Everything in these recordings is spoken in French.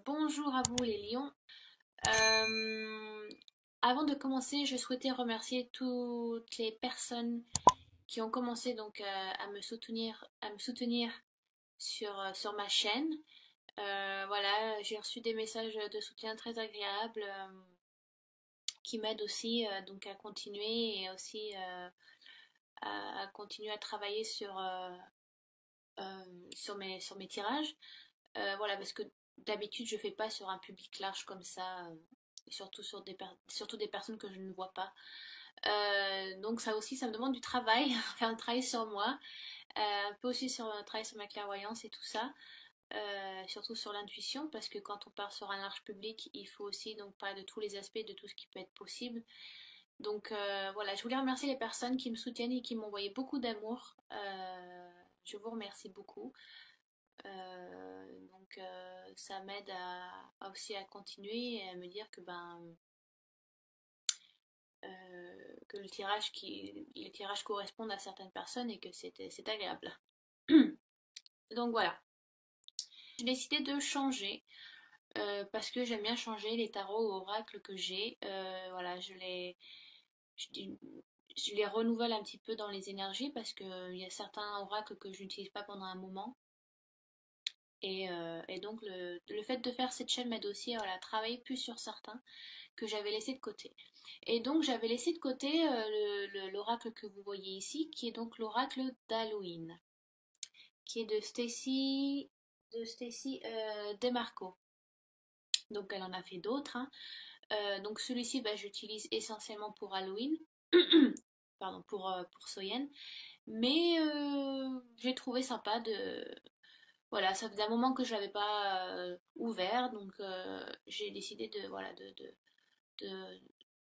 Bonjour à vous les lions. Euh, Avant de commencer, je souhaitais remercier toutes les personnes qui ont commencé donc à me soutenir sur ma chaîne. Voilà, j'ai reçu des messages de soutien très agréables qui m'aident aussi donc à continuer et aussi à continuer à travailler sur mes tirages. Voilà, parce que d'habitude, je fais pas sur un public large comme ça, surtout surtout des personnes que je ne vois pas. Donc ça aussi, ça me demande du travail, faire un travail sur moi, un peu aussi sur un travail sur ma clairvoyance et tout ça, surtout sur l'intuition, parce que quand on part sur un large public, il faut aussi donc parler de tous les aspects, de tout ce qui peut être possible. Donc voilà, je voulais remercier les personnes qui me soutiennent et qui m'ont envoyé beaucoup d'amour. Je vous remercie beaucoup. Ça m'aide aussi à continuer et à me dire que que les tirages correspondent à certaines personnes et que c'est agréable. Donc voilà, j'ai décidé de changer parce que j'aime bien changer les tarots ou oracles que j'ai. Voilà, je, je les renouvelle un petit peu dans les énergies parce qu'il y a certains oracles que je n'utilise pas pendant un moment. Et donc le fait de faire cette chaîne m'aide aussi voilà, à travailler plus sur certains que j'avais laissé de côté. Et donc j'avais laissé de côté l'oracle que vous voyez ici, qui est donc l'oracle d'Halloween, qui est de Stacy DeMarco. Donc elle en a fait d'autres, hein. Donc celui-ci, bah, j'utilise essentiellement pour Halloween, pardon, pour Soyen. Mais j'ai trouvé sympa de... Voilà, ça faisait un moment que je l'avais pas ouvert, donc j'ai décidé de,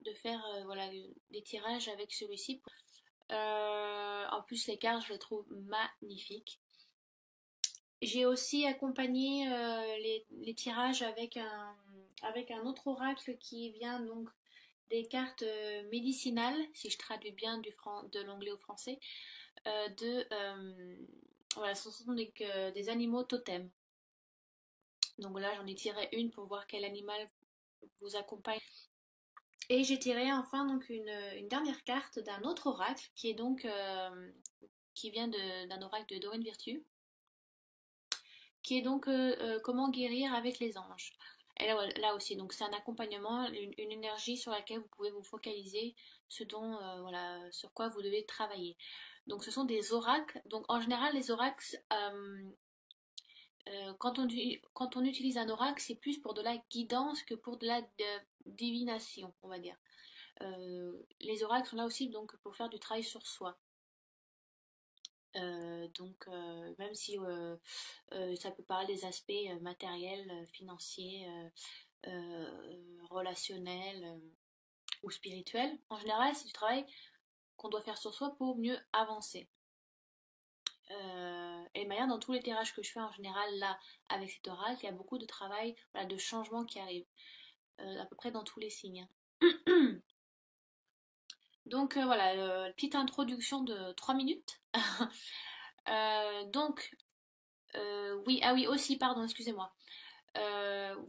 de faire voilà, des tirages avec celui-ci. En plus, les cartes, je les trouve magnifiques. J'ai aussi accompagné les tirages avec un autre oracle qui vient donc des cartes médicinales, si je traduis bien de l'anglais au français, voilà, ce sont des animaux totems. Donc là, j'en ai tiré une pour voir quel animal vous accompagne. Et j'ai tiré enfin donc une dernière carte d'un autre oracle qui est donc qui vient d'un oracle de Doreen Virtue, qui est donc comment guérir avec les anges. Et là aussi, donc c'est un accompagnement, une énergie sur laquelle vous pouvez vous focaliser, ce dont voilà, sur quoi vous devez travailler. Donc ce sont des oracles. Donc en général, les oracles, quand on utilise un oracle, c'est plus pour de la guidance que pour de la divination, on va dire. Les oracles sont là aussi donc pour faire du travail sur soi. Même si ça peut parler des aspects matériels, financiers, relationnels ou spirituels, en général, c'est du travail qu'on doit faire sur soi pour mieux avancer. Et de manière, dans tous les tirages que je fais en général, là, avec cet oracle, il y a beaucoup de travail, voilà, de changements qui arrivent, à peu près dans tous les signes. Donc voilà, petite introduction de 3 minutes. Donc, oui, ah oui, aussi, pardon, excusez-moi.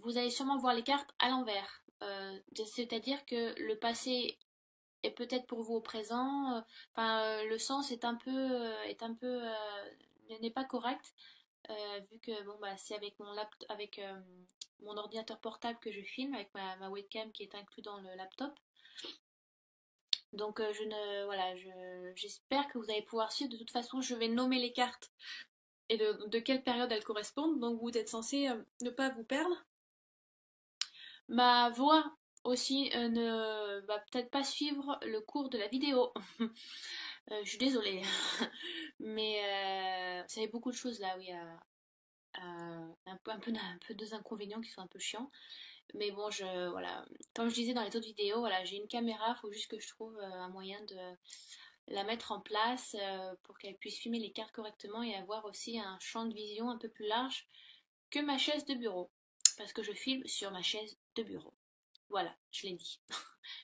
Vous allez sûrement voir les cartes à l'envers. C'est-à-dire que le passé est peut-être pour vous au présent. Le sens est un peu n'est pas correct vu que bon bah c'est avec mon ordinateur portable que je filme avec ma webcam qui est inclus dans le laptop. Donc je ne voilà, j'espère que vous allez pouvoir suivre. De toute façon, je vais nommer les cartes et de quelle période elles correspondent. Donc vous êtes censé ne pas vous perdre. Ma voix aussi ne va peut-être pas suivre le cours de la vidéo. Je suis désolée. Mais ça y a beaucoup de choses là, oui, un peu deux inconvénients qui sont un peu chiants. Mais bon, voilà. Comme je disais dans les autres vidéos, voilà, j'ai une caméra, il faut juste que je trouve un moyen de la mettre en place pour qu'elle puisse filmer les cartes correctement et avoir aussi un champ de vision un peu plus large que ma chaise de bureau. Parce que je filme sur ma chaise de bureau. Voilà, je l'ai dit.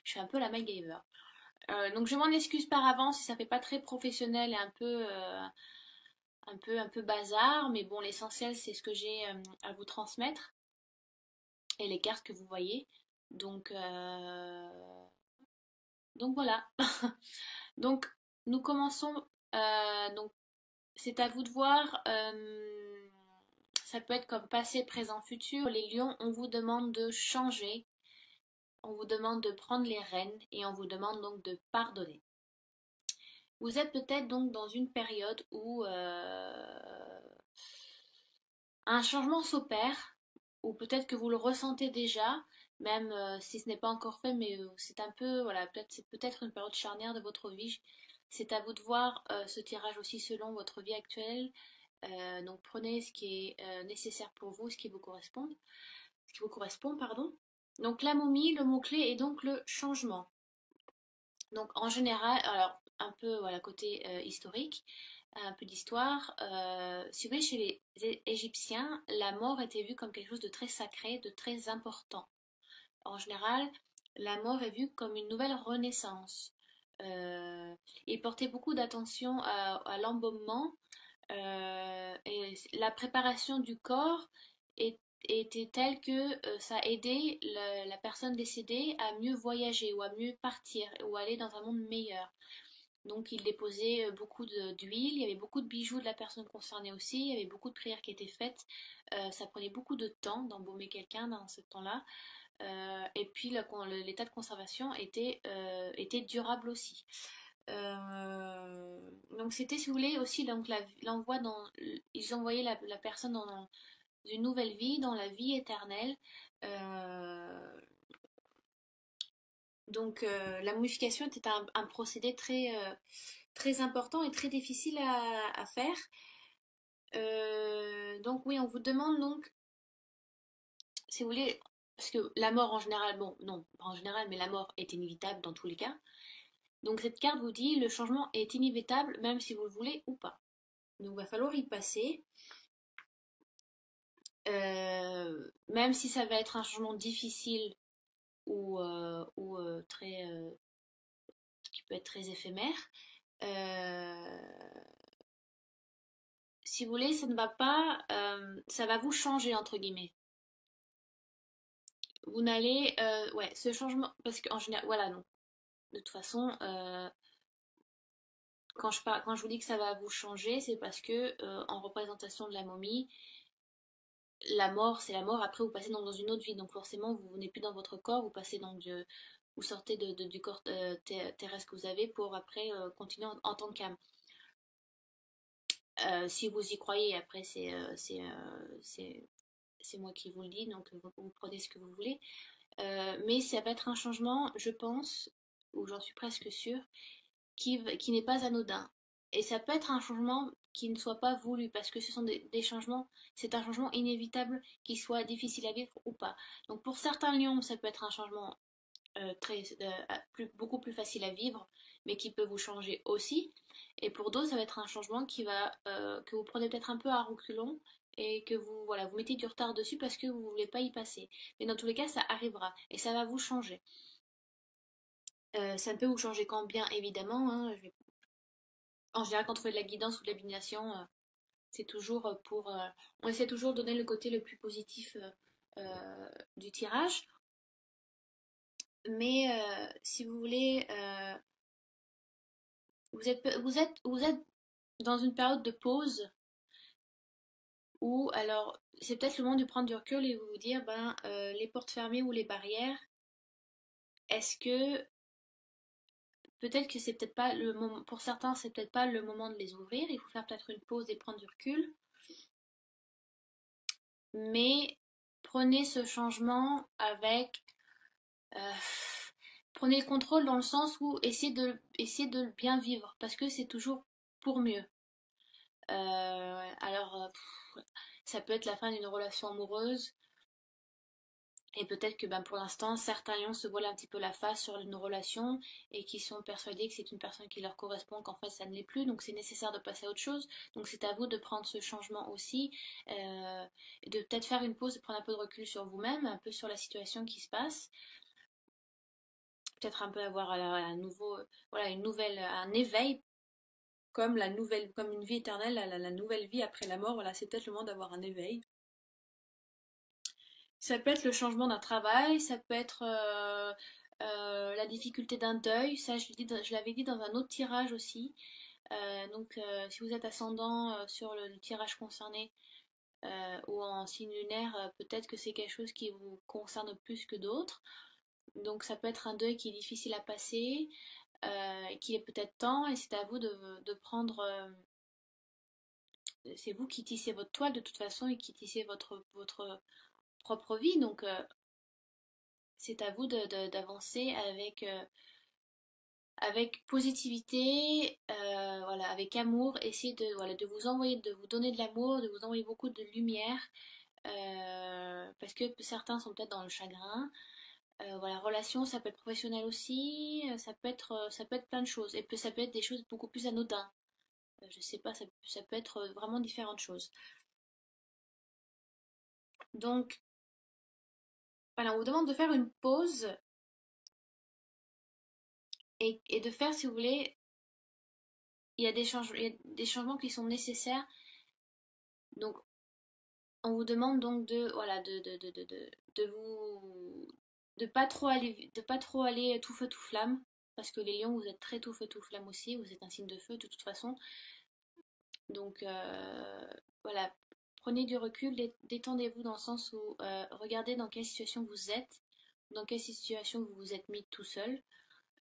Je suis un peu la MacGyver. Donc je m'en excuse par avance si ça fait pas très professionnel et un peu bazar, mais bon, l'essentiel c'est ce que j'ai à vous transmettre. et les cartes que vous voyez. Donc, donc voilà. Donc nous commençons. Donc c'est à vous de voir. Ça peut être comme passé, présent, futur. Les lions, on vous demande de changer. On vous demande de prendre les rênes et on vous demande donc de pardonner. Vous êtes peut-être donc dans une période où un changement s'opère, ou peut-être que vous le ressentez déjà, même si ce n'est pas encore fait, mais c'est un peu, voilà, c'est peut-être une période charnière de votre vie. C'est à vous de voir ce tirage aussi selon votre vie actuelle. Donc prenez ce qui est nécessaire pour vous, ce qui vous correspond, pardon. Donc la momie, le mot-clé est donc le changement. Donc en général, alors un peu voilà côté historique, un peu d'histoire. Si vous voulez, chez les Égyptiens, la mort était vue comme quelque chose de très sacré, de très important. En général, la mort est vue comme une nouvelle renaissance. Euh, Ils portaient beaucoup d'attention à l'embaumement et la préparation du corps était telle que ça aidait la personne décédée à mieux voyager ou à mieux partir ou aller dans un monde meilleur. Donc il déposait beaucoup d'huile, il y avait beaucoup de bijoux de la personne concernée aussi, il y avait beaucoup de prières qui étaient faites. Ça prenait beaucoup de temps d'embaumer quelqu'un dans ce temps-là. Et puis l'état de conservation était durable aussi. Donc c'était, si vous voulez, aussi donc l'envoi ils envoyaient la personne dans une nouvelle vie, dans la vie éternelle. Euh, donc la momification était un procédé très important et très difficile à faire. Donc oui, on vous demande donc, si vous voulez, parce que la mort en général, bon, non, pas en général, mais la mort est inévitable dans tous les cas. Donc cette carte vous dit, le changement est inévitable, même si vous le voulez ou pas. Donc il va falloir y passer. Même si ça va être un changement difficile ou qui peut être très éphémère, euh, si vous voulez, ça ne va pas, ça va vous changer entre guillemets. Vous n'allez, ouais, ce changement, parce qu'en général, voilà, donc, de toute façon, quand je vous dis que ça va vous changer, c'est parce que en représentation de la momie, la mort, c'est la mort. Après, vous passez dans une autre vie, donc forcément, vous n'êtes plus dans votre corps, vous passez vous sortez du corps terrestre que vous avez pour après continuer en tant qu'âme. Si vous y croyez, après, c'est moi qui vous le dis, donc vous prenez ce que vous voulez. Mais ça va être un changement, je pense, ou j'en suis presque sûre, qui n'est pas anodin. Et ça peut être un changement qui ne soit pas voulu, parce que ce sont des changements, c'est un changement inévitable qui soit difficile à vivre ou pas. Donc pour certains lions, ça peut être un changement beaucoup plus facile à vivre, mais qui peut vous changer aussi. Et pour d'autres, ça va être un changement que vous prenez peut-être un peu à reculons et que voilà, vous mettez du retard dessus parce que vous ne voulez pas y passer. Mais dans tous les cas, ça arrivera et ça va vous changer. Ça ne peut vous changer qu'en bien, évidemment. Hein. En général, quand on fait de la guidance ou de la divination, c'est toujours on essaie toujours de donner le côté le plus positif du tirage. Mais si vous voulez, vous êtes dans une période de pause où, alors, c'est peut-être le moment de prendre du recul et vous dire, ben, les portes fermées ou les barrières, est-ce que peut-être que c'est peut-être pas le moment, pour certains, c'est peut-être pas le moment de les ouvrir, il faut faire peut-être une pause et prendre du recul, mais prenez ce changement avec, euh, prenez le contrôle dans le sens où essayez de bien vivre, parce que c'est toujours pour mieux. Ça peut être la fin d'une relation amoureuse, et peut-être que ben, pour l'instant, certains lions se voilent un petit peu la face sur une relation et qui sont persuadés que c'est une personne qui leur correspond, qu'en fait ça ne l'est plus, donc c'est nécessaire de passer à autre chose. Donc c'est à vous de prendre ce changement aussi, et de peut-être faire une pause, de prendre un peu de recul sur vous-même, un peu sur la situation qui se passe, peut-être un peu avoir un nouveau, voilà, un éveil. Comme une vie éternelle, la nouvelle vie après la mort, voilà, c'est peut-être le moment d'avoir un éveil. Ça peut être le changement d'un travail, ça peut être la difficulté d'un deuil, ça je l'avais dit dans un autre tirage aussi. Si vous êtes ascendant sur le tirage concerné ou en signe lunaire, peut-être que c'est quelque chose qui vous concerne plus que d'autres. Donc ça peut être un deuil qui est difficile à passer, et qu'il est peut-être temps, et c'est à vous de prendre... c'est vous qui tissez votre toile de toute façon et qui tissez votre propre vie. Donc c'est à vous d'avancer avec positivité, voilà, avec amour. Essayez voilà, de vous envoyer, de vous donner de l'amour, de vous envoyer beaucoup de lumière. Parce que certains sont peut-être dans le chagrin. Voilà, relation, ça peut être professionnel aussi, ça peut être plein de choses. Et puis ça peut être des choses beaucoup plus anodines. Je sais pas, ça peut être vraiment différentes choses. Donc, voilà, on vous demande de faire une pause et de faire, si vous voulez, il y a des changements qui sont nécessaires. Donc, on vous demande donc de, voilà, de vous, de pas trop aller tout feu tout flamme, parce que les lions, vous êtes très tout feu tout flamme aussi, vous êtes un signe de feu de toute façon. Donc, voilà, prenez du recul, détendez-vous dans le sens où regardez dans quelle situation vous êtes, dans quelle situation vous vous êtes mis tout seul.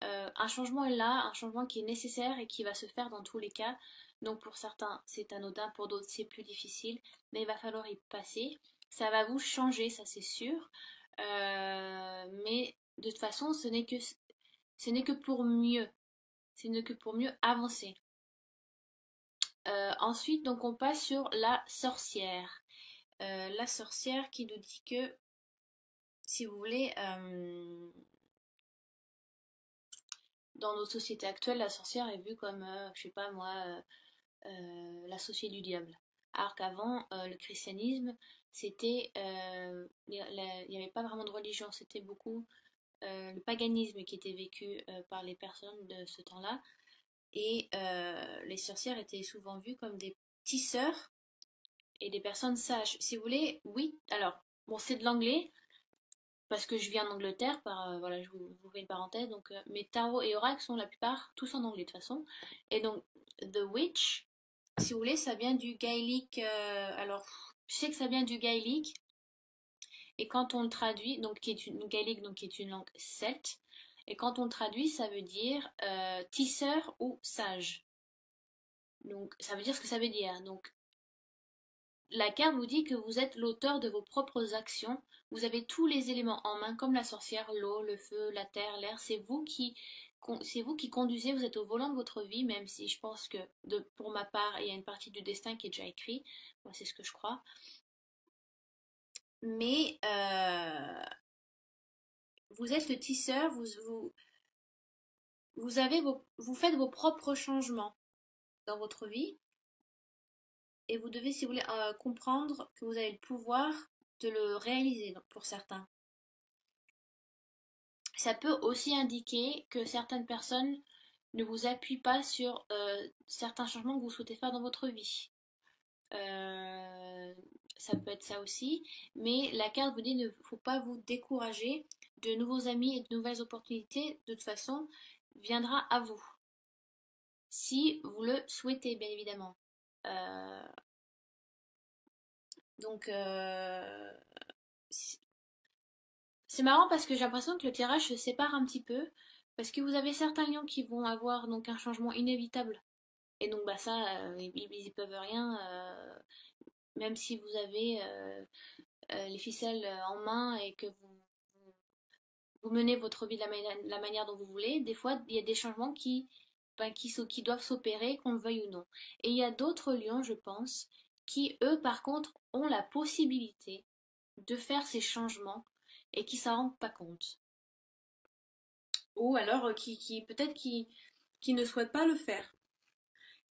Un changement est là, un changement qui est nécessaire et qui va se faire dans tous les cas. Donc pour certains, c'est anodin, pour d'autres, c'est plus difficile, mais il va falloir y passer. Ça va vous changer, ça c'est sûr. Mais de toute façon, ce n'est que pour mieux. Ce n'est que pour mieux avancer. Ensuite, donc on passe sur la sorcière. La sorcière qui nous dit que, si vous voulez, dans nos sociétés actuelles, la sorcière est vue comme, je sais pas moi, l'associé du diable. Alors qu'avant, le christianisme, c'était, il n'y avait pas vraiment de religion, c'était beaucoup le paganisme qui était vécu par les personnes de ce temps-là. Et les sorcières étaient souvent vues comme des tisseurs et des personnes sages. Si vous voulez, oui. Alors, bon, c'est de l'anglais, parce que je viens d'Angleterre, voilà, je vous fais une parenthèse. Donc, mes tarots et oracles sont la plupart tous en anglais de toute façon. Et donc, The Witch, si vous voulez, ça vient du gaélique. Alors, je sais que ça vient du gaélique, et quand on le traduit, donc qui est une gaélique, donc qui est une langue celte, et quand on le traduit, ça veut dire tisseur ou sage. Donc, ça veut dire ce que ça veut dire. Donc, la carte vous dit que vous êtes l'auteur de vos propres actions. Vous avez tous les éléments en main, comme la sorcière, l'eau, le feu, la terre, l'air. C'est vous qui conduisez. Vous êtes au volant de votre vie, même si je pense que, pour ma part, il y a une partie du destin qui est déjà écrit. Moi, c'est ce que je crois. Mais vous êtes le tisseur. Vous faites vos propres changements dans votre vie. Et vous devez, si vous voulez, comprendre que vous avez le pouvoir de le réaliser, donc, pour certains. Ça peut aussi indiquer que certaines personnes ne vous appuient pas sur certains changements que vous souhaitez faire dans votre vie. Euh, Ça peut être ça aussi, mais la carte vous dit ne faut pas vous décourager, de nouveaux amis et de nouvelles opportunités, de toute façon, viendra à vous. Si vous le souhaitez, bien évidemment. Euh, donc, c'est marrant parce que j'ai l'impression que le tirage se sépare un petit peu, parce que vous avez certains lions qui vont avoir donc un changement inévitable. Et donc bah ça, ils y peuvent rien, même si vous avez les ficelles en main et que vous menez votre vie de la manière dont vous voulez. Des fois, il y a des changements qui doivent s'opérer, qu'on le veuille ou non. Et il y a d'autres lions, je pense, qui, eux, par contre, ont la possibilité de faire ces changements et qui s'en rendent pas compte. Ou alors peut-être qui ne souhaitent pas le faire,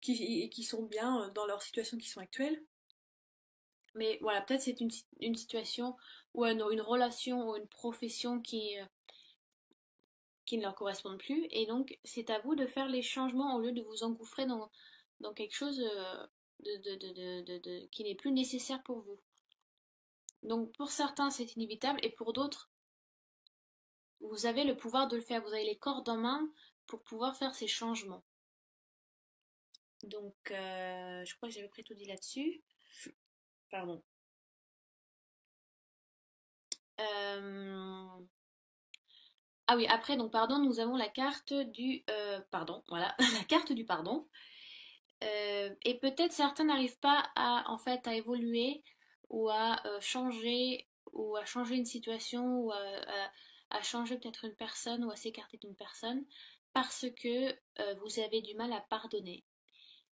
qui sont bien dans leur situation qui sont actuelles. Mais voilà, peut-être c'est une situation ou une relation ou une profession qui ne leur correspondent plus. Et donc, c'est à vous de faire les changements au lieu de vous engouffrer dans quelque chose qui n'est plus nécessaire pour vous. Donc pour certains c'est inévitable et pour d'autres vous avez le pouvoir de le faire, vous avez les cordes en main pour pouvoir faire ces changements. Donc je crois que j'avais pris tout dit là-dessus. Pardon. Euh, Ah oui, après, donc pardon, nous avons la carte du pardon, voilà, la carte du pardon. Et peut-être certains n'arrivent pas à en fait à évoluer ou à changer ou à changer une situation ou à changer peut-être une personne ou à s'écarter d'une personne parce que vous avez du mal à pardonner.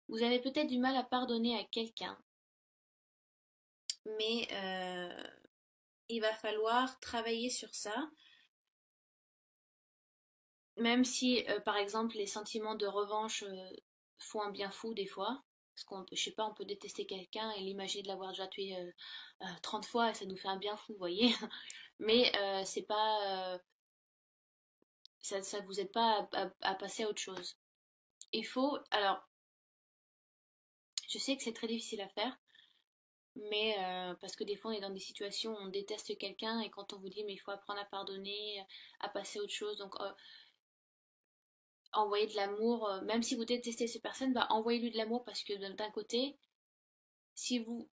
Vous avez peut-être du mal à pardonner à quelqu'un, mais il va falloir travailler sur ça. Même si, par exemple, les sentiments de revanche font un bien fou des fois, parce qu'on peut, je sais pas, on peut détester quelqu'un et l'imaginer de l'avoir déjà tué 30 fois et ça nous fait un bien fou, vous voyez. Mais c'est pas, ça vous aide pas à passer à autre chose. Il faut, alors, je sais que c'est très difficile à faire, mais parce que des fois on est dans des situations où on déteste quelqu'un et quand on vous dit mais il faut apprendre à pardonner, à passer à autre chose, donc envoyer de l'amour, même si vous détestez ces personnes, bah, envoyez-lui de l'amour parce que d'un côté, si vous,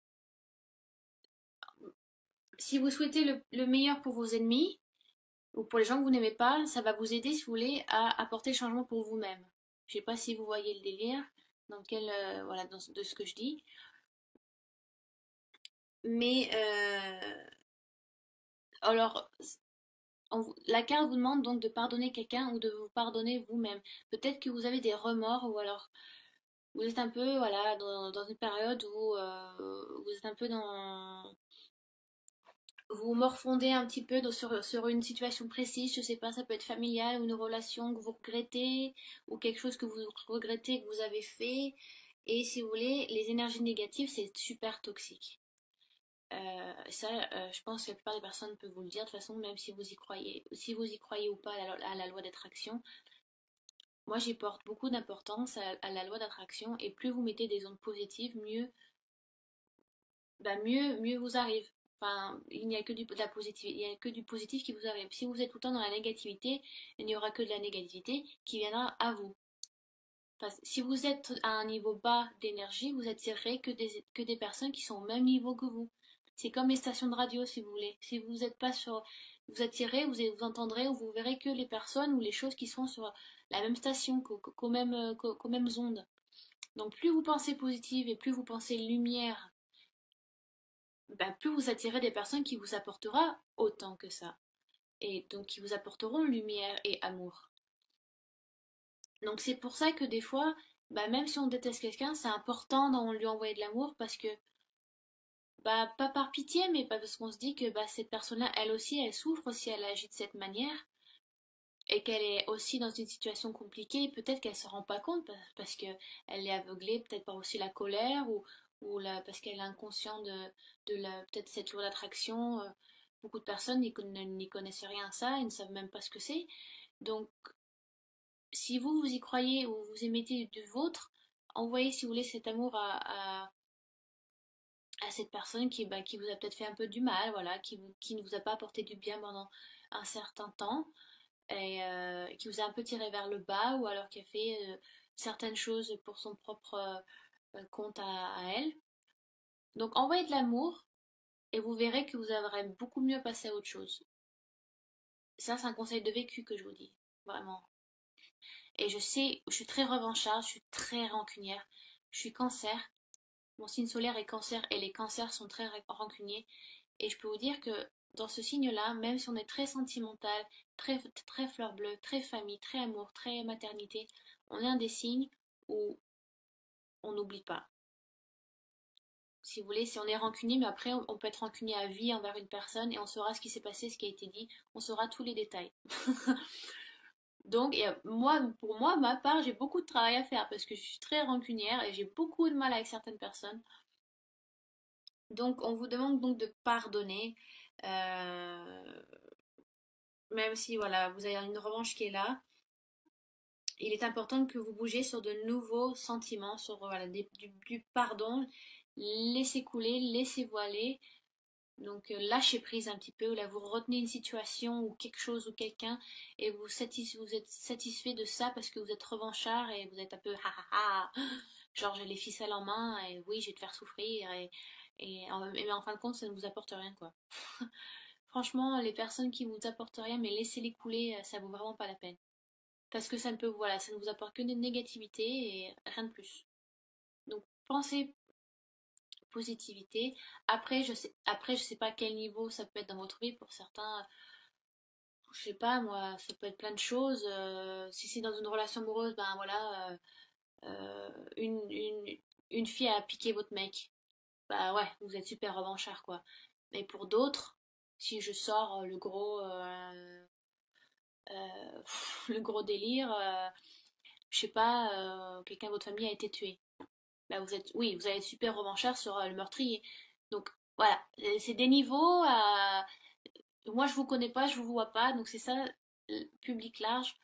si vous souhaitez le meilleur pour vos ennemis ou pour les gens que vous n'aimez pas, ça va vous aider, si vous voulez, à apporter le changement pour vous-même. Je sais pas si vous voyez le délire dans lequel, voilà, de ce que je dis, mais alors, la carte vous demande donc de pardonner quelqu'un ou de vous pardonner vous-même. Peut-être que vous avez des remords ou alors vous êtes un peu voilà dans une période où vous êtes un peu dans vous morfondez un petit peu sur une situation précise, je sais pas, ça peut être familial ou une relation que vous regrettez ou quelque chose que vous regrettez que vous avez fait. Et si vous voulez, les énergies négatives, c'est super toxique. Ça, je pense que la plupart des personnes peuvent vous le dire de toute façon, même si vous y croyez ou pas à la loi d'attraction. Moi, j'y porte beaucoup d'importance à la loi d'attraction et plus vous mettez des ondes positives, mieux vous arrive. Enfin, il n'y a que de la positive, il n'y a que du positif qui vous arrive. Si vous êtes tout le temps dans la négativité, il n'y aura que de la négativité qui viendra à vous. Enfin, si vous êtes à un niveau bas d'énergie, vous attirerez que des personnes qui sont au même niveau que vous. C'est comme les stations de radio, si vous voulez. Si vous n'êtes pas sur... Vous attirez, vous entendrez ou vous verrez que les personnes ou les choses qui sont sur la même station, qu'aux mêmes ondes. Donc plus vous pensez positive et plus vous pensez lumière, ben, plus vous attirez des personnes qui vous apporteront autant que ça. Et donc qui vous apporteront lumière et amour. Donc c'est pour ça que des fois, bah, même si on déteste quelqu'un, c'est important d'en lui envoyer de l'amour parce que, bah, pas par pitié, mais parce qu'on se dit que bah, cette personne-là, elle aussi, elle souffre si elle agit de cette manière et qu'elle est aussi dans une situation compliquée. Peut-être qu'elle se rend pas compte parce que elle est aveuglée, peut-être par aussi la colère parce qu'elle est inconsciente de peut-être cette loi d'attraction. Beaucoup de personnes n'y connaissent rien à ça, ils ne savent même pas ce que c'est. Donc, si vous y croyez ou vous émettez du vôtre, envoyez, si vous voulez, cet amour à cette personne qui vous a peut-être fait un peu du mal, voilà, qui ne vous a pas apporté du bien pendant un certain temps et qui vous a un peu tiré vers le bas ou alors qui a fait certaines choses pour son propre compte à elle. Donc envoyez de l'amour et vous verrez que vous aurez beaucoup mieux passé à autre chose. Ça, c'est un conseil de vécu que je vous dis, vraiment. Et je sais, je suis très revancharde, je suis très rancunière, je suis cancer. Mon signe solaire est cancer et les cancers sont très rancuniers. Et je peux vous dire que dans ce signe-là, même si on est très sentimental, très fleur bleue, très famille, très amour, très maternité, on est un des signes où on n'oublie pas. Si vous voulez, si on est rancunier, mais après on peut être rancunier à vie envers une personne et on saura ce qui s'est passé, ce qui a été dit, on saura tous les détails. Donc, moi, pour moi, ma part, j'ai beaucoup de travail à faire parce que je suis très rancunière et j'ai beaucoup de mal avec certaines personnes. Donc, on vous demande donc de pardonner, euh, même si voilà, vous avez une revanche qui est là. Il est important que vous bougiez sur de nouveaux sentiments, sur voilà, du pardon. Laissez couler, laissez-vous aller. Donc lâchez prise un petit peu, là vous retenez une situation ou quelque chose ou quelqu'un et vous êtes satisfait de ça parce que vous êtes revanchard et vous êtes un peu ha ha ha, genre j'ai les ficelles en main et oui je vais te faire souffrir mais en fin de compte ça ne vous apporte rien quoi. Franchement les personnes qui vous apportent rien mais laissez-les couler, ça vaut vraiment pas la peine. Parce que ça ne peut, voilà, ça ne vous apporte que des négativités et rien de plus. Donc pensez positivité. Après, je sais pas à quel niveau ça peut être dans votre vie. Pour certains, je sais pas moi, ça peut être plein de choses. Si c'est dans une relation amoureuse, ben voilà, une fille a piqué votre mec. Bah ouais, vous êtes super revanchard quoi. Mais pour d'autres, si je sors le gros délire, je sais pas, quelqu'un de votre famille a été tué. Bah oui, vous allez être super revanchard sur le meurtrier. Donc voilà, c'est des niveaux. Moi, je vous connais pas, je vous vois pas, donc c'est ça, public large.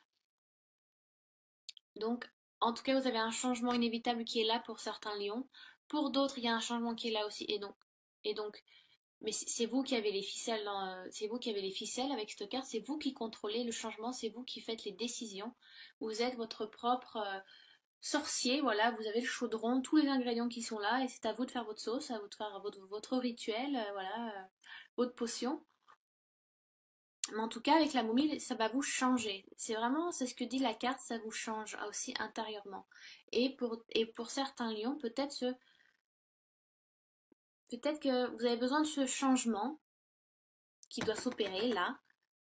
Donc, en tout cas, vous avez un changement inévitable qui est là pour certains lions. Pour d'autres, il y a un changement qui est là aussi. Et donc, mais c'est vous qui avez les ficelles, c'est vous qui avez les ficelles avec cette carte. C'est vous qui contrôlez le changement, c'est vous qui faites les décisions. Vous êtes votre propre sorcier, voilà, vous avez le chaudron, tous les ingrédients qui sont là, et c'est à vous de faire votre sauce, à vous de faire votre rituel, voilà, votre potion. Mais en tout cas, avec la momie, ça va vous changer. C'est vraiment, c'est ce que dit la carte, ça vous change aussi intérieurement. Et pour certains lions, peut-être que vous avez besoin de ce changement qui doit s'opérer là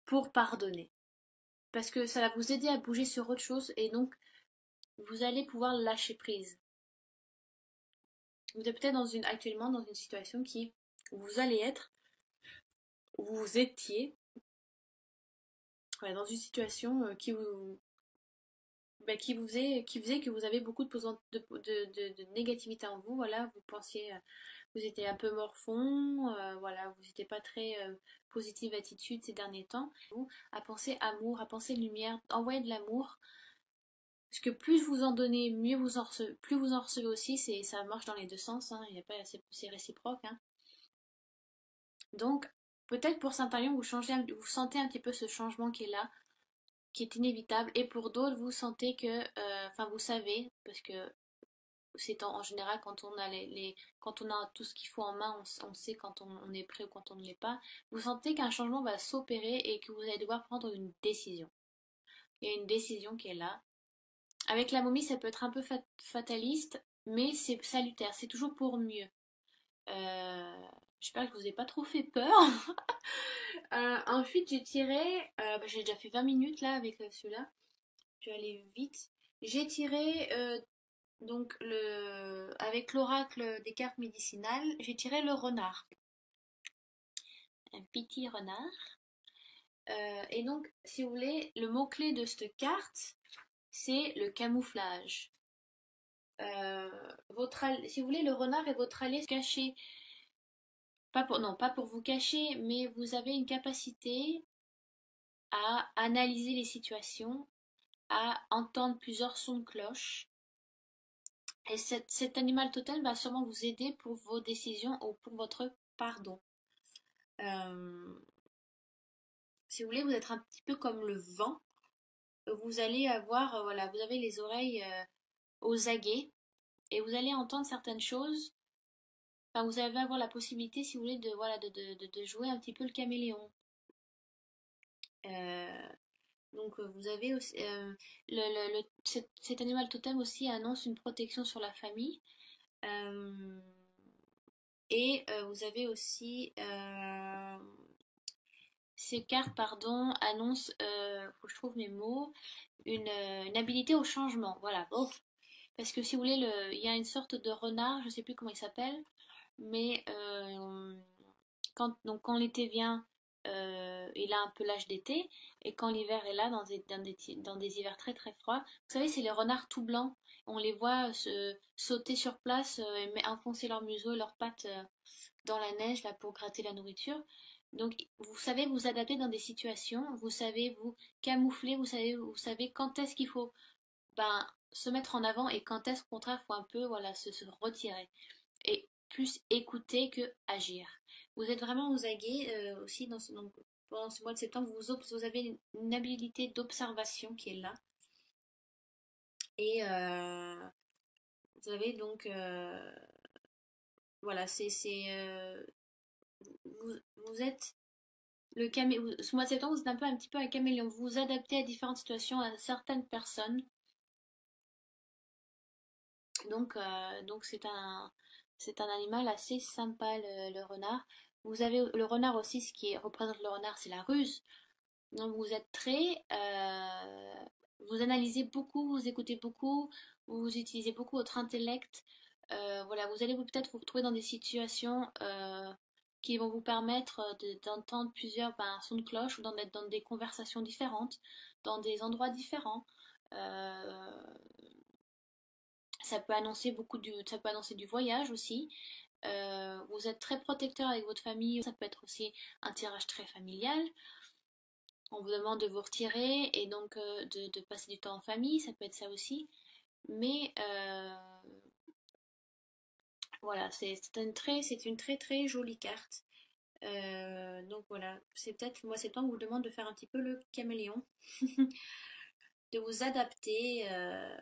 pour pardonner. Parce que ça va vous aider à bouger sur autre chose et donc vous allez pouvoir lâcher prise. Vous êtes peut-être actuellement dans une situation où vous allez être, où vous étiez, voilà, dans une situation qui faisait que vous avez beaucoup de négativité en vous. Voilà, vous pensiez, vous étiez un peu morfond, voilà, vous n'étiez pas très positive attitude ces derniers temps. Vous, à penser amour, à penser lumière, envoyer de l'amour. Parce que plus vous en donnez, mieux vous en recevez, plus vous en recevez aussi, ça marche dans les deux sens, hein, il y a pas, c'est réciproque. Hein. Donc, peut-être pour Saint-Arion, vous sentez un petit peu ce changement qui est là, qui est inévitable, et pour d'autres, vous sentez que, enfin, vous savez, parce que c'est en général quand on a quand on a tout ce qu'il faut en main, on sait quand on est prêt ou quand on ne l'est pas. Vous sentez qu'un changement va s'opérer et que vous allez devoir prendre une décision. Il y a une décision qui est là. Avec la momie, ça peut être un peu fataliste, mais c'est salutaire, c'est toujours pour mieux. Euh, J'espère que je vous ai pas trop fait peur. Ensuite, j'ai déjà fait 20 minutes là avec celui-là. Je vais aller vite. J'ai tiré donc avec l'oracle des cartes médicinales, j'ai tiré le renard, un petit renard. Et donc, si vous voulez, le mot-clé de cette carte, c'est le camouflage. Si vous voulez, le renard est votre allié caché. Non, pas pour vous cacher, mais vous avez une capacité à analyser les situations, à entendre plusieurs sons de cloche. Et cet animal totem va sûrement vous aider pour vos décisions ou pour votre pardon. Euh, Si vous voulez, vous êtes un petit peu comme le vent. Vous allez avoir, voilà, vous avez les oreilles aux aguets et vous allez entendre certaines choses. Enfin, vous allez avoir la possibilité, si vous voulez, voilà, de jouer un petit peu le caméléon. Euh, Donc vous avez aussi cet animal totem aussi annonce une protection sur la famille. Euh, Vous avez aussi ces cartes, pardon, annoncent, faut que je trouve mes mots, une habilité au changement. Voilà. Oh. Parce que si vous voulez, il y a une sorte de renard, je sais plus comment il s'appelle, mais quand l'été vient, il a un peu l'âge d'été, et quand l'hiver est là, dans des hivers très très froids, vous savez, c'est les renards tout blancs. On les voit sauter sur place et enfoncer leur museau et leurs pattes dans la neige là, pour gratter la nourriture. Donc, vous savez vous adapter dans des situations, vous savez vous camoufler, vous savez quand est-ce qu'il faut se mettre en avant et quand est-ce qu'au contraire il faut un peu voilà, se retirer et plus écouter que agir. Vous êtes vraiment aux aguets aussi donc, pendant ce mois de septembre. Vous avez une habilité d'observation qui est là. Et vous avez donc, voilà, vous, vous êtes ce mois de septembre, vous êtes un petit peu un caméléon. Vous vous adaptez à différentes situations, à certaines personnes. Donc c'est un animal assez sympa, le renard. Vous avez le renard aussi, ce qui représente le renard, c'est la ruse. Donc vous êtes vous analysez beaucoup, vous écoutez beaucoup, vous utilisez beaucoup votre intellect. Voilà, vous allez peut-être vous retrouver dans des situations qui vont vous permettre d'entendre plusieurs sons de cloche ou d'être dans des conversations différentes, dans des endroits différents. Euh, ça peut annoncer du voyage aussi. Vous êtes très protecteur avec votre famille, ça peut être aussi un tirage très familial. On vous demande de vous retirer et donc de passer du temps en famille, ça peut être ça aussi. Mais voilà, c'est une très très jolie carte. Donc voilà, c'est peut-être le mois de septembre vous demande de faire un petit peu le caméléon, de vous adapter,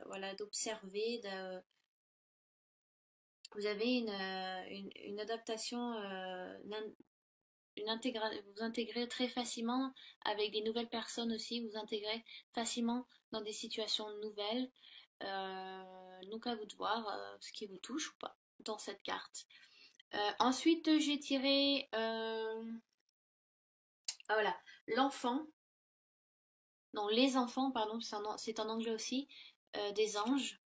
voilà, d'observer. Vous avez une adaptation, vous intégrez très facilement avec des nouvelles personnes aussi, vous intégrez facilement dans des situations nouvelles. Donc à vous de voir ce qui vous touche ou pas dans cette carte. Ensuite, j'ai tiré voilà, l'enfant, non, les enfants, pardon, c'est en anglais aussi, des anges.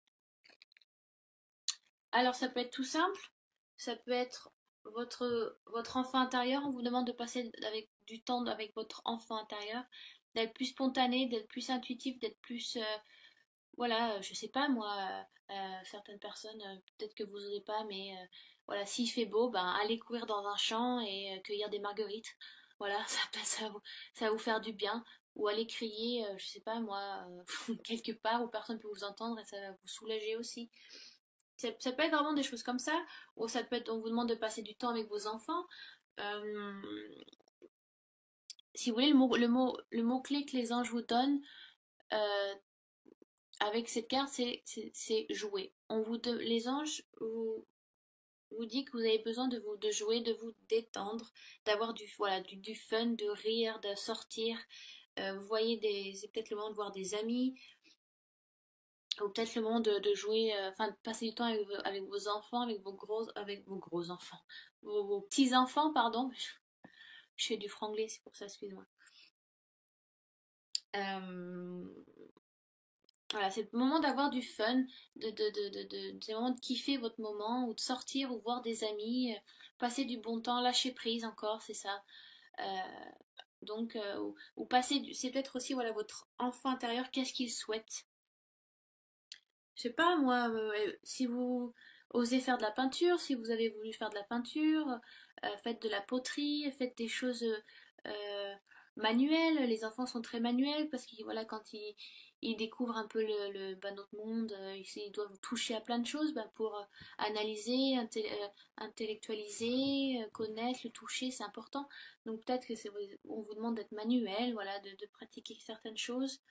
Alors ça peut être tout simple, ça peut être votre enfant intérieur, on vous demande de passer avec du temps avec votre enfant intérieur, d'être plus spontané, d'être plus intuitif, d'être plus voilà, je sais pas moi, certaines personnes, peut-être que vous n'osez pas, mais voilà, s'il fait beau, ben allez courir dans un champ et cueillir des marguerites. Voilà, ça va vous faire du bien. Ou aller crier, je sais pas moi, quelque part où personne ne peut vous entendre et ça va vous soulager aussi. Ça peut être vraiment des choses comme ça, ou ça peut être, on vous demande de passer du temps avec vos enfants. Euh, Si vous voulez, le mot-clé que les anges vous donnent, euh, avec cette carte, c'est jouer. Les anges vous dit que vous avez besoin de jouer, de vous détendre, d'avoir voilà, du fun, de rire, de sortir. Vous voyez c'est peut-être le moment de voir des amis, ou peut-être le moment de jouer, enfin de passer du temps avec vos enfants, avec vos gros enfants, vos petits enfants, pardon. Je fais du franglais, c'est pour ça, excuse-moi. Euh, Voilà, c'est le moment d'avoir du fun, c'est le moment de kiffer votre moment, ou de sortir, ou voir des amis, passer du bon temps, lâcher prise encore, c'est ça. Euh, donc, ou c'est peut-être aussi voilà votre enfant intérieur, qu'est-ce qu'il souhaite. Je sais pas moi, si vous osez faire de la peinture, si vous avez voulu faire de la peinture, faites de la poterie, faites des choses euh, manuelles. Les enfants sont très manuels parce que voilà, quand ils découvrent un peu notre monde, ils doivent toucher à plein de choses pour analyser, intellectualiser, connaître, le toucher, c'est important. Donc peut-être que on vous demande d'être manuel, voilà, de pratiquer certaines choses,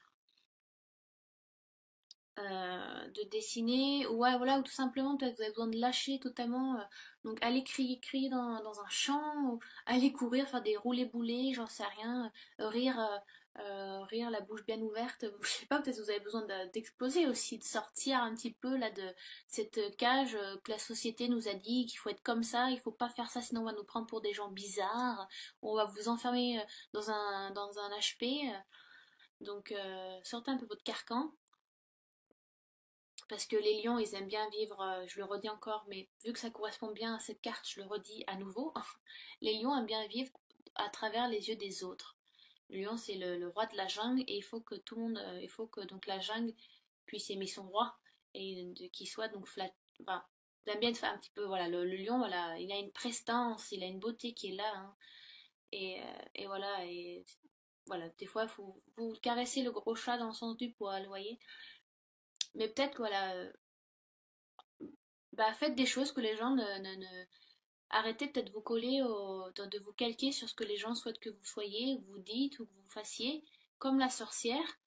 de dessiner, ou ouais, voilà, ou tout simplement peut-être que vous avez besoin de lâcher totalement, donc aller crier dans un champ, ou aller courir, faire des roulés-boulés, j'en sais rien, rire la bouche bien ouverte, je sais pas, peut-être que vous avez besoin d'exploser aussi, de sortir un petit peu là de cette cage que la société nous a dit qu'il faut être comme ça, il faut pas faire ça sinon on va nous prendre pour des gens bizarres, on va vous enfermer dans un HP, donc sortez un peu votre carcan. Parce que les lions, ils aiment bien vivre, je le redis encore, mais vu que ça correspond bien à cette carte, je le redis à nouveau, les lions aiment bien vivre à travers les yeux des autres. Le lion, c'est le roi de la jungle et il faut que tout le monde, il faut que donc la jungle puisse aimer son roi et qu'il soit donc flat. Enfin, j'aime bien faire un petit peu, voilà, le lion, voilà, il a une prestance, il a une beauté qui est là, hein, et voilà, des fois, vous caressez le gros chat dans le sens du poil, vous voyez. Mais peut-être, voilà, faites des choses que les gens arrêtez peut-être de vous coller, de vous calquer sur ce que les gens souhaitent que vous soyez, que vous dites ou que vous fassiez, comme la sorcière.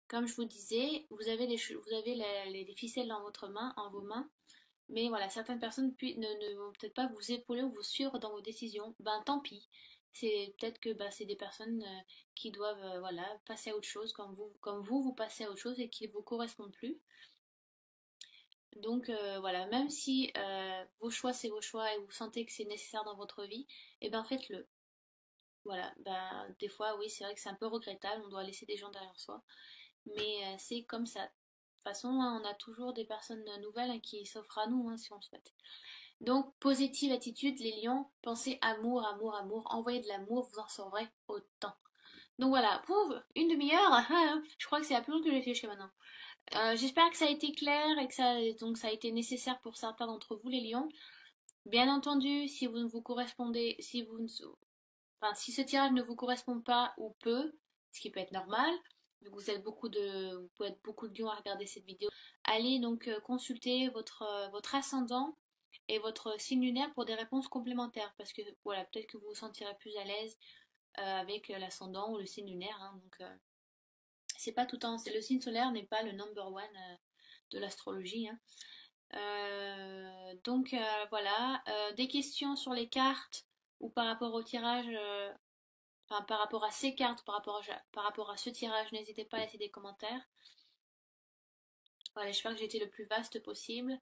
Comme je vous disais, vous avez les ficelles dans votre main, en vos mains, mais voilà, certaines personnes ne vont peut-être pas vous épauler ou vous suivre dans vos décisions. Ben tant pis. C'est peut-être que bah, c'est des personnes qui doivent voilà, passer à autre chose, comme vous passez à autre chose et qui ne vous correspondent plus. Donc voilà, même si vos choix c'est vos choix et vous sentez que c'est nécessaire dans votre vie, et ben faites-le. Voilà, ben des fois oui c'est vrai que c'est un peu regrettable, on doit laisser des gens derrière soi, mais c'est comme ça. De toute façon, hein, on a toujours des personnes nouvelles hein, qui s'offrent à nous hein, si on le souhaite. Donc, positive attitude, les lions, pensez amour, amour, amour, envoyez de l'amour, vous en sauverez autant. Donc voilà, pouf, une demi-heure, je crois que c'est la plus longue que j'ai fait jusqu'à maintenant. J'espère que ça a été clair et que ça a été nécessaire pour certains d'entre vous, les lions. Bien entendu, si vous ne vous correspondez, si vous ne, enfin, si ce tirage ne vous correspond pas ou peu, ce qui peut être normal, vu que vous pouvez être beaucoup de lions à regarder cette vidéo, allez donc consulter votre ascendant et votre signe lunaire pour des réponses complémentaires, parce que voilà, peut-être que vous vous sentirez plus à l'aise avec l'ascendant ou le signe lunaire, hein, donc c'est pas tout en, le signe solaire n'est pas le number one de l'astrologie, hein. Donc voilà, des questions sur les cartes ou par rapport au tirage, enfin par rapport à ces cartes, par rapport à ce tirage, n'hésitez pas à laisser des commentaires. Voilà, j'espère que j'ai été le plus vaste possible.